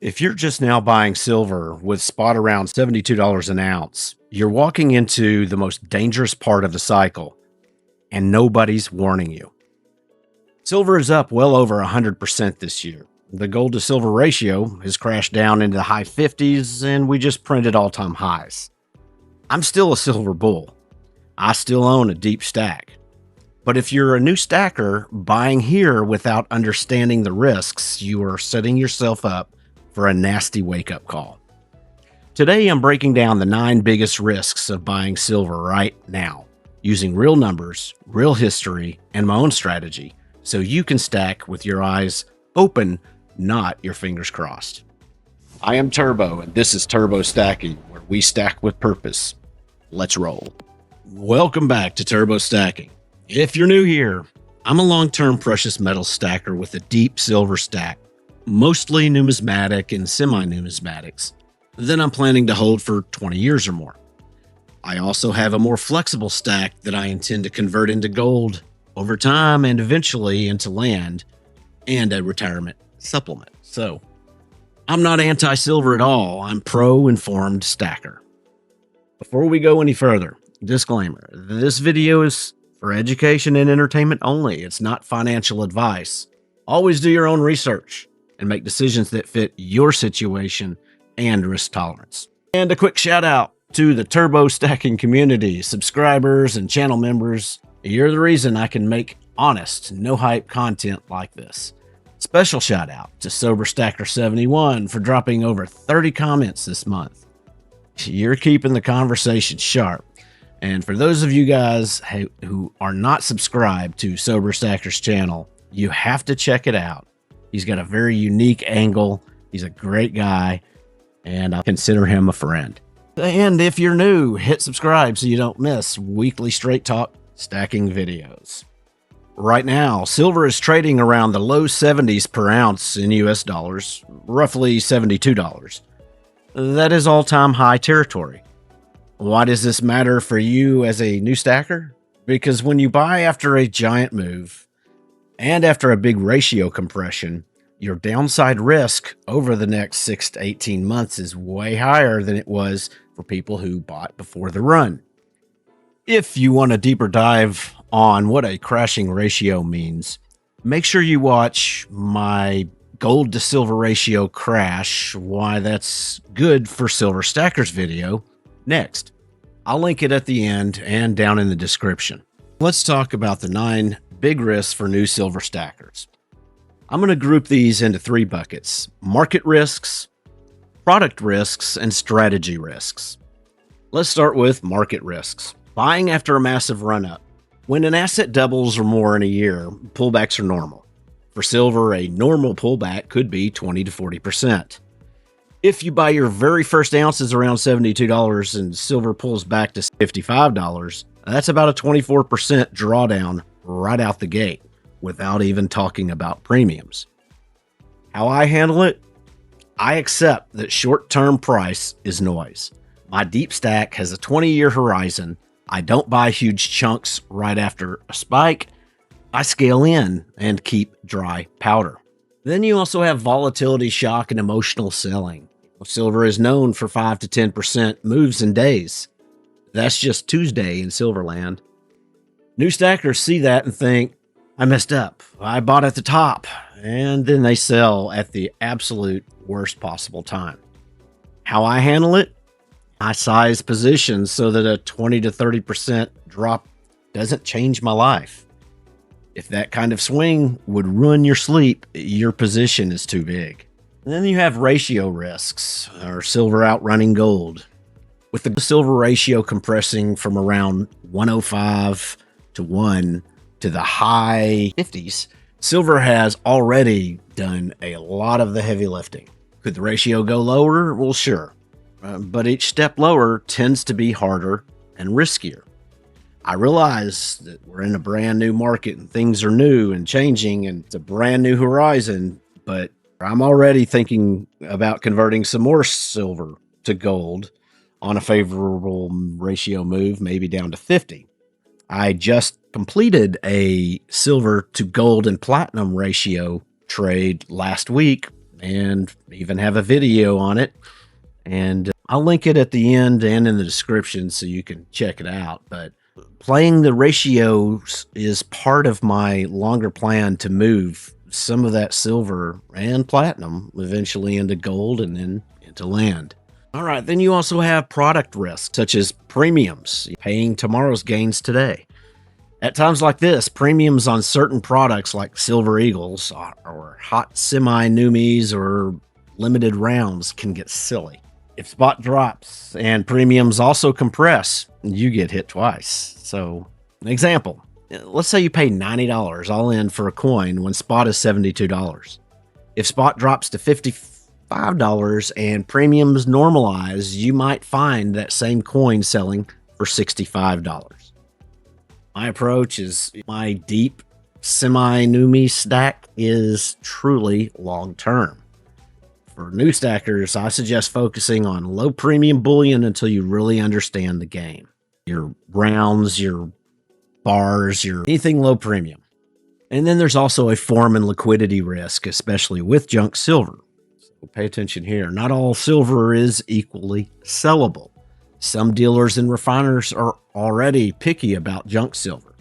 If you're just now buying silver with spot around $72 an ounce, you're walking into the most dangerous part of the cycle, and nobody's warning you. Silver is up well over 100% this year. The gold to silver ratio has crashed down into the high 50s, and we just printed all-time highs. I'm still a silver bull. I still own a deep stack. But if you're a new stacker buying here without understanding the risks, you are setting yourself up for a nasty wake-up call. Today, I'm breaking down the 9 biggest risks of buying silver right now, using real numbers, real history, and my own strategy, so you can stack with your eyes open, not your fingers crossed. I am Turbo, and this is Turbo Stacking, where we stack with purpose. Let's roll. Welcome back to Turbo Stacking. If you're new here, I'm a long-term precious metal stacker with a deep silver stack, mostly numismatic and semi-numismatics, that I'm planning to hold for 20 years or more. I also have a more flexible stack that I intend to convert into gold over time and eventually into land and a retirement supplement. So I'm not anti-silver at all. I'm pro-informed stacker. Before we go any further, disclaimer, this video is for education and entertainment only. It's not financial advice. Always do your own research and make decisions that fit your situation and risk tolerance. And a quick shout out to the Turbo Stacking community, subscribers and channel members. You're the reason I can make honest, no hype content like this. Special shout out to Sober Stacker 71 for dropping over 30 comments this month. You're keeping the conversation sharp. And for those of you guys who are not subscribed to Sober Stacker's channel, you have to check it out. He's got a very unique angle. He's a great guy, and I consider him a friend. And if you're new, hit subscribe so you don't miss weekly straight talk stacking videos. Right now, silver is trading around the low 70s per ounce in US dollars, roughly $72. That is all-time high territory. Why does this matter for you as a new stacker? Because when you buy after a giant move, and after a big ratio compression, your downside risk over the next 6 to 18 months is way higher than it was for people who bought before the run. If you want a deeper dive on what a crashing ratio means, make sure you watch my gold to silver ratio crash, why that's good for silver stackers video next. I'll link it at the end and down in the description. Let's talk about the 9 big risks for new silver stackers. I'm going to group these into 3 buckets: market risks, product risks, and strategy risks. Let's start with market risks. Buying after a massive run-up. When an asset doubles or more in a year, pullbacks are normal. For silver, a normal pullback could be 20 to 40%. If you buy your very first ounces around $72 and silver pulls back to $55, that's about a 24% drawdown right out the gate, without even talking about premiums. How I handle it? I accept that short-term price is noise. My deep stack has a 20-year horizon. I don't buy huge chunks right after a spike. I scale in and keep dry powder. Then you also have volatility, shock, and emotional selling. Silver is known for 5 to 10% moves in days. That's just Tuesday in Silverland. New stackers see that and think, I messed up. I bought at the top. And then they sell at the absolute worst possible time. How I handle it? I size positions so that a 20 to 30% drop doesn't change my life. If that kind of swing would ruin your sleep, your position is too big. And then you have ratio risks, or silver outrunning gold. With the silver ratio compressing from around 105 to 1 to the high 50s, silver has already done a lot of the heavy lifting. Could the ratio go lower? Well, sure. But each step lower tends to be harder and riskier. I realize that we're in a brand new market and things are new and changing and it's a brand new horizon, but I'm already thinking about converting some more silver to gold on a favorable ratio move, maybe down to 50. I just completed a silver to gold and platinum ratio trade last week and even have a video on it. And I'll link it at the end and in the description so you can check it out. But playing the ratios is part of my longer plan to move some of that silver and platinum eventually into gold and then into land. All right, then you also have product risk, such as premiums, paying tomorrow's gains today. At times like this, premiums on certain products like Silver Eagles or hot semi-numies or limited rounds can get silly. If spot drops and premiums also compress, you get hit twice. So, an example, let's say you pay $90 all in for a coin when spot is $72. If spot drops to $55 and premiums normalize, you might find that same coin selling for $65. My approach is my deep semi-numi stack is truly long-term. For new stackers, I suggest focusing on low premium bullion until you really understand the game. Your rounds, your bars, your anything low premium. And then there's also a form and liquidity risk, especially with junk silver. So pay attention here. Not all silver is equally sellable. Some dealers and refiners are already picky about junk silver.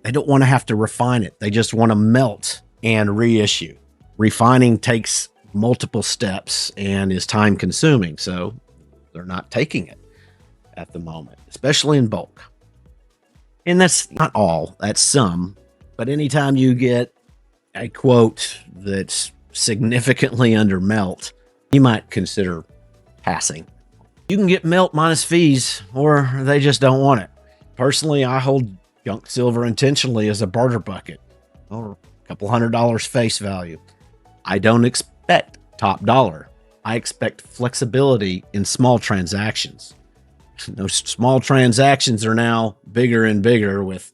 They don't want to have to refine it. They just want to melt and reissue. Refining takes multiple steps and is time consuming, so they're not taking it at the moment, especially in bulk. And that's not all, that's some, but anytime you get a quote that's significantly under melt, you might consider passing. You can get melt minus fees, or they just don't want it. Personally, I hold junk silver intentionally as a barter bucket, or a couple $100 face value. I don't expect top dollar. I expect flexibility in small transactions. Those small transactions are now bigger and bigger, with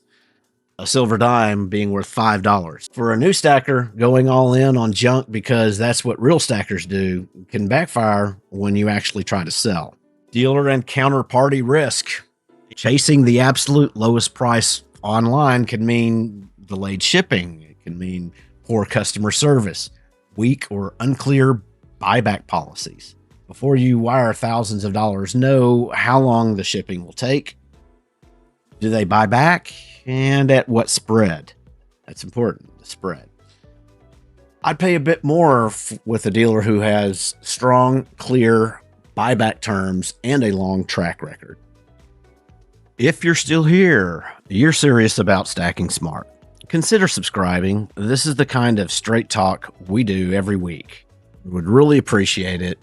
a silver dime being worth $5. For a new stacker, going all in on junk because that's what real stackers do can backfire when you actually try to sell. Dealer and counterparty risk. Chasing the absolute lowest price online can mean delayed shipping. It can mean poor customer service, weak or unclear buyback policies. Before you wire thousands of dollars, know how long the shipping will take. Do they buy back? And at what spread? That's important, the spread. I'd pay a bit more with a dealer who has strong, clear buyback terms and a long track record. If you're still here, you're serious about stacking smart, consider subscribing. This is the kind of straight talk we do every week. We would really appreciate it.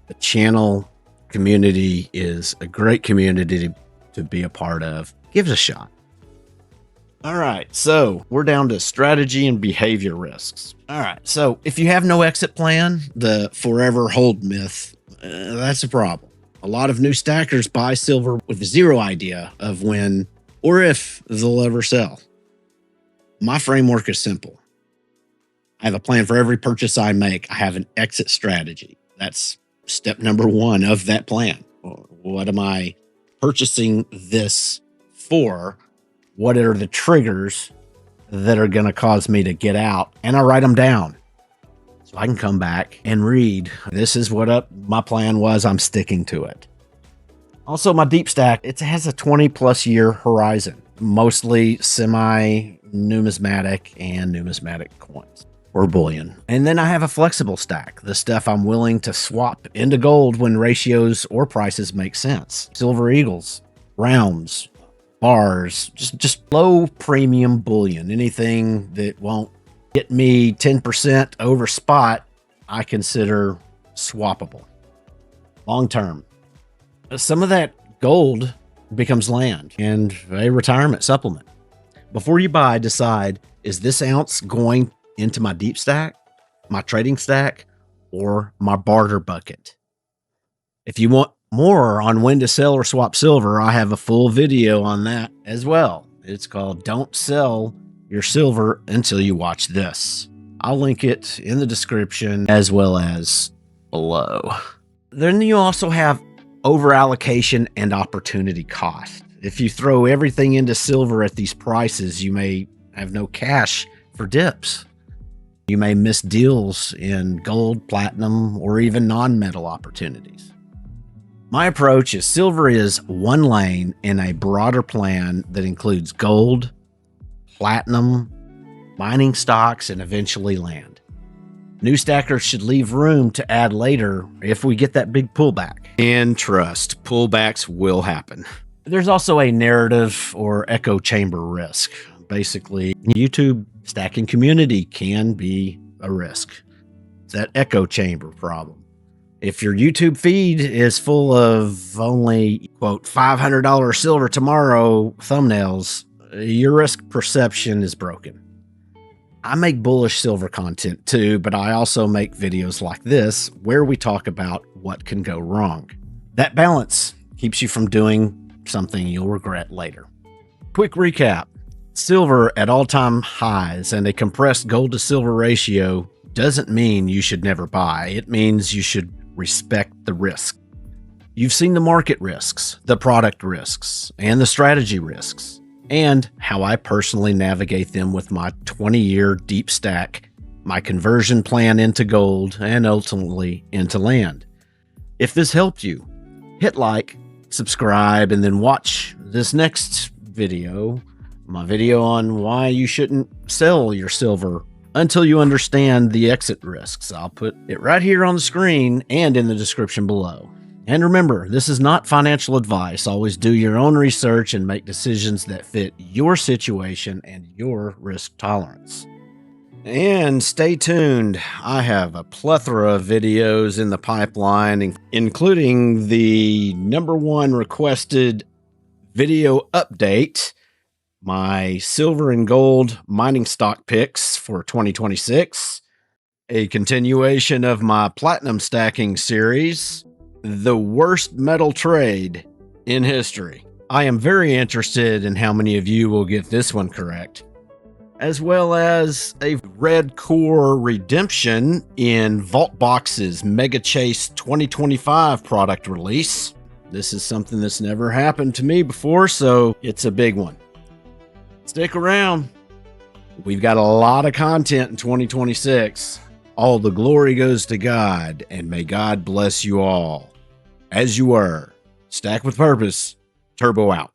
The channel community is a great community to be a part of. Give it a shot. All right, so we're down to strategy and behavior risks. All right, so if you have no exit plan, the forever hold myth, that's a problem. A lot of new stackers buy silver with zero idea of when or if they'll ever sell. My framework is simple. I have a plan for every purchase I make. I have an exit strategy. That's step number one of that plan. What am I purchasing this for? What are the triggers that are going to cause me to get out? And I write them down so I can come back and read. This is what my plan was. I'm sticking to it. Also, my deep stack, it has a 20+ year horizon, mostly semi-numismatic and numismatic coins or bullion. And then I have a flexible stack, the stuff I'm willing to swap into gold when ratios or prices make sense. Silver Eagles, rounds, bars, just low premium bullion. Anything that won't get me 10% over spot, I consider swappable. Long term. Some of that gold becomes land and a retirement supplement. Before you buy, decide, is this ounce going into my deep stack, my trading stack, or my barter bucket? If you want more on when to sell or swap silver, I have a full video on that as well. It's called Don't Sell Your Silver Until You Watch This. I'll link it in the description as well as below. Then you also have over-allocation and opportunity cost. If you throw everything into silver at these prices, you may have no cash for dips. You may miss deals in gold, platinum, or even non-metal opportunities. My approach is silver is one lane in a broader plan that includes gold, platinum, mining stocks, and eventually land. New stackers should leave room to add later if we get that big pullback. And trust, pullbacks will happen. There's also a narrative or echo chamber risk. Basically, YouTube stacking community can be a risk. It's that echo chamber problem. If your YouTube feed is full of only, quote, $500 silver tomorrow thumbnails, your risk perception is broken. I make bullish silver content too, but I also make videos like this where we talk about what can go wrong. That balance keeps you from doing something you'll regret later. Quick recap. Silver at all-time highs and a compressed gold to silver ratio doesn't mean you should never buy. It means you should respect the risk. You've seen the market risks, the product risks, and the strategy risks, and how I personally navigate them with my 20-year deep stack, my conversion plan into gold, and ultimately into land. If this helped you, hit like, subscribe, and then watch this next video, my video on why you shouldn't sell your silver until you understand the exit risks. I'll put it right here on the screen and in the description below. And remember, this is not financial advice. Always do your own research and make decisions that fit your situation and your risk tolerance. And stay tuned. I have a plethora of videos in the pipeline, including the #1 requested video update, my silver and gold mining stock picks for 2026, a continuation of my platinum stacking series, the worst metal trade in history. I am very interested in how many of you will get this one correct, as well as a red core redemption in Vault Box's Mega Chase 2025 product release. This is something that's never happened to me before, so it's a big one. Stick around. We've got a lot of content in 2026. All the glory goes to God, and may God bless you all. As you were, stack with purpose, turbo out.